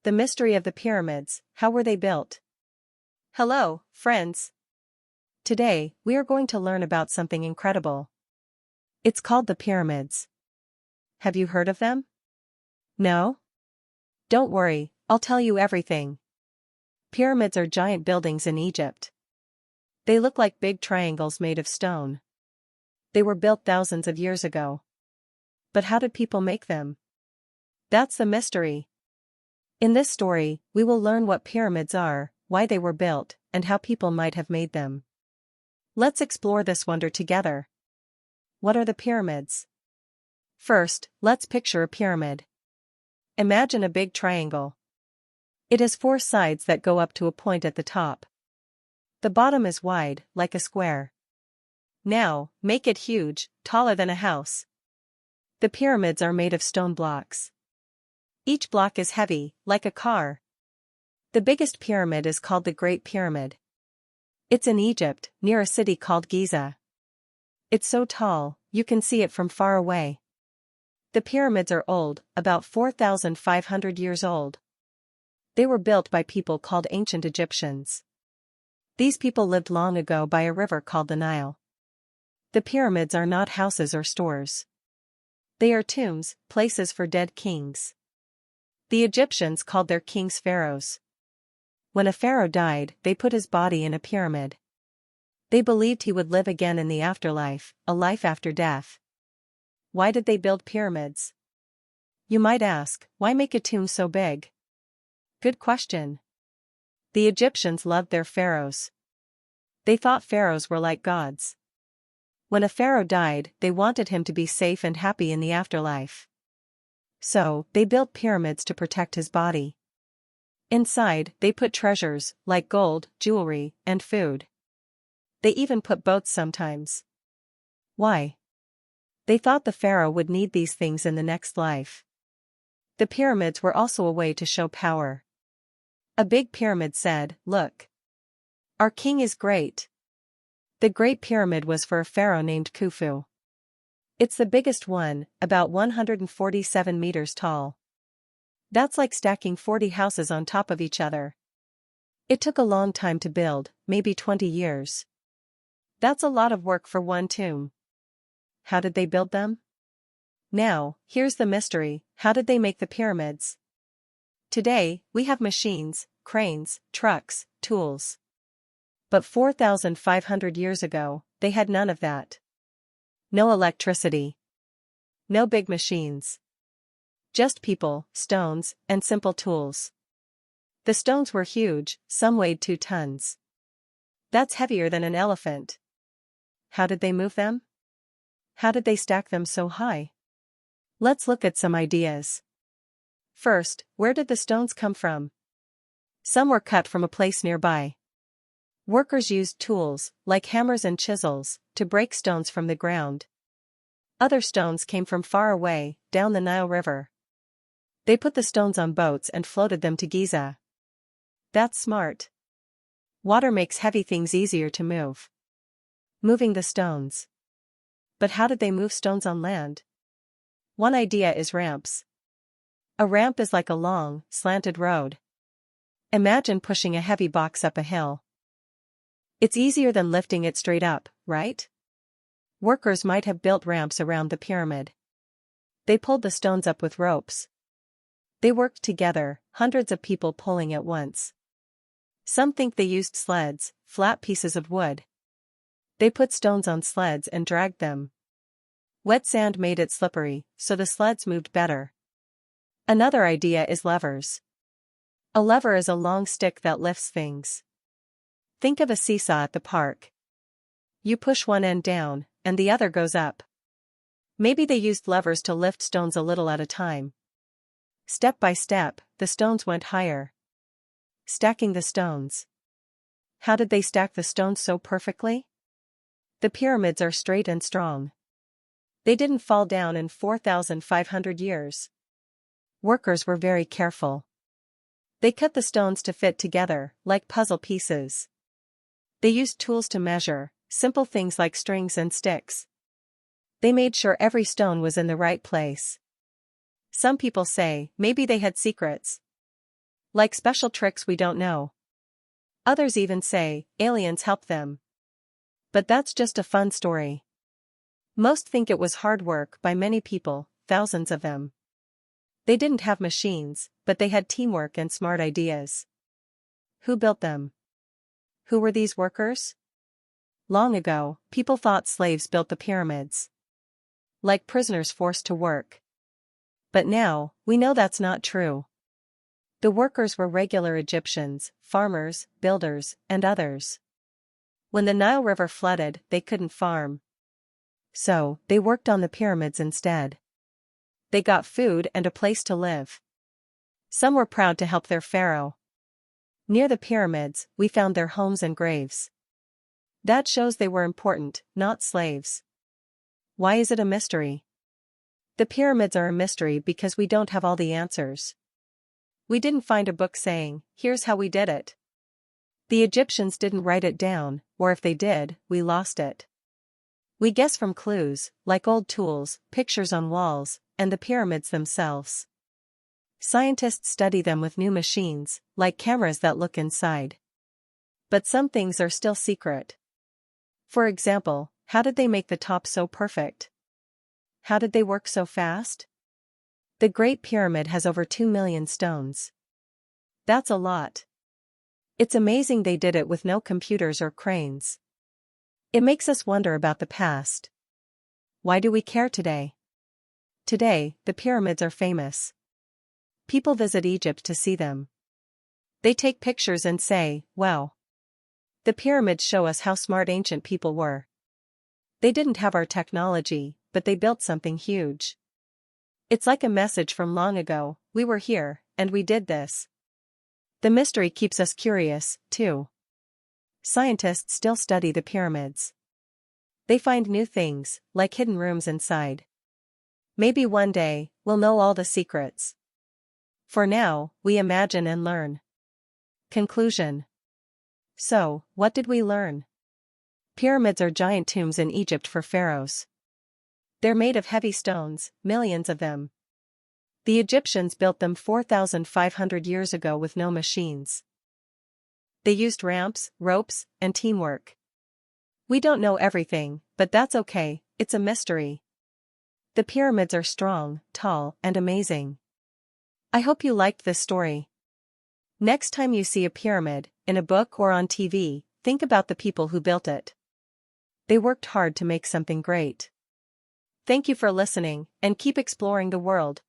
The mystery of the pyramids. How were they built? Hello, friends. Today, we are going to learn about something incredible. It's called the pyramids. Have you heard of them? No? Don't worry, I'll tell you everything. Pyramids are giant buildings in Egypt. They look like big triangles made of stone. They were built thousands of years ago. But how did people make them? That's the mystery. In this story, we will learn what pyramids are, why they were built, and how people might have made them. Let's explore this wonder together. What are the pyramids? First, let's picture a pyramid. Imagine a big triangle. It has 4 sides that go up to a point at the top. The bottom is wide, like a square. Now, make it huge, taller than a house. The pyramids are made of stone blocks. Each block is heavy, like a car. The biggest pyramid is called the Great Pyramid. It's in Egypt, near a city called Giza. It's so tall, you can see it from far away. The pyramids are old, about 4,500 years old. They were built by people called ancient Egyptians. These people lived long ago by a river called the Nile. The pyramids are not houses or stores. They are tombs, places for dead kings. The Egyptians called their kings pharaohs. When a pharaoh died, they put his body in a pyramid. They believed he would live again in the afterlife, a life after death. Why did they build pyramids? You might ask, why make a tomb so big? Good question. The Egyptians loved their pharaohs. They thought pharaohs were like gods. When a pharaoh died, they wanted him to be safe and happy in the afterlife. So, they built pyramids to protect his body. Inside, they put treasures, like gold, jewelry, and food. They even put boats sometimes. Why? They thought the pharaoh would need these things in the next life. The pyramids were also a way to show power. A big pyramid said, "Look. Our king is great." The Great Pyramid was for a pharaoh named Khufu. It's the biggest one, about 147 meters tall. That's like stacking 40 houses on top of each other. It took a long time to build, maybe 20 years. That's a lot of work for one tomb. How did they build them? Now, here's the mystery: how did they make the pyramids? Today, we have machines, cranes, trucks, tools. But 4,500 years ago, they had none of that. No electricity. No big machines. Just people, stones, and simple tools. The stones were huge, some weighed 2 tons. That's heavier than an elephant. How did they move them? How did they stack them so high? Let's look at some ideas. First, where did the stones come from? Some were cut from a place nearby. Workers used tools, like hammers and chisels, to break stones from the ground. Other stones came from far away, down the Nile River. They put the stones on boats and floated them to Giza. That's smart. Water makes heavy things easier to move. Moving the stones. But how did they move stones on land? One idea is ramps. A ramp is like a long, slanted road. Imagine pushing a heavy box up a hill. It's easier than lifting it straight up, right? Workers might have built ramps around the pyramid. They pulled the stones up with ropes. They worked together, hundreds of people pulling at once. Some think they used sleds, flat pieces of wood. They put stones on sleds and dragged them. Wet sand made it slippery, so the sleds moved better. Another idea is levers. A lever is a long stick that lifts things. Think of a seesaw at the park. You push one end down, and the other goes up. Maybe they used levers to lift stones a little at a time. Step by step, the stones went higher. Stacking the stones. How did they stack the stones so perfectly? The pyramids are straight and strong. They didn't fall down in 4,500 years. Workers were very careful. They cut the stones to fit together, like puzzle pieces. They used tools to measure, simple things like strings and sticks. They made sure every stone was in the right place. Some people say, maybe they had secrets. Like special tricks we don't know. Others even say, aliens helped them. But that's just a fun story. Most think it was hard work by many people, thousands of them. They didn't have machines, but they had teamwork and smart ideas. Who built them? Who were these workers? Long ago, people thought slaves built the pyramids. Like prisoners forced to work. But now, we know that's not true. The workers were regular Egyptians, farmers, builders, and others. When the Nile River flooded, they couldn't farm. So, they worked on the pyramids instead. They got food and a place to live. Some were proud to help their pharaoh. Near the pyramids, we found their homes and graves. That shows they were important, not slaves. Why is it a mystery? The pyramids are a mystery because we don't have all the answers. We didn't find a book saying, here's how we did it. The Egyptians didn't write it down, or if they did, we lost it. We guess from clues, like old tools, pictures on walls, and the pyramids themselves. Scientists study them with new machines, like cameras that look inside. But some things are still secret. For example, how did they make the top so perfect? How did they work so fast? The Great Pyramid has over 2 million stones. That's a lot. It's amazing they did it with no computers or cranes. It makes us wonder about the past. Why do we care today? Today, the pyramids are famous. People visit Egypt to see them. They take pictures and say, wow. The pyramids show us how smart ancient people were. They didn't have our technology, but they built something huge. It's like a message from long ago, we were here, and we did this. The mystery keeps us curious, too. Scientists still study the pyramids. They find new things, like hidden rooms inside. Maybe one day, we'll know all the secrets. For now, we imagine and learn. Conclusion. So, what did we learn? Pyramids are giant tombs in Egypt for pharaohs. They're made of heavy stones, millions of them. The Egyptians built them 4,500 years ago with no machines. They used ramps, ropes, and teamwork. We don't know everything, but that's okay, it's a mystery. The pyramids are strong, tall, and amazing. I hope you liked this story. Next time you see a pyramid, in a book or on TV, think about the people who built it. They worked hard to make something great. Thank you for listening, and keep exploring the world.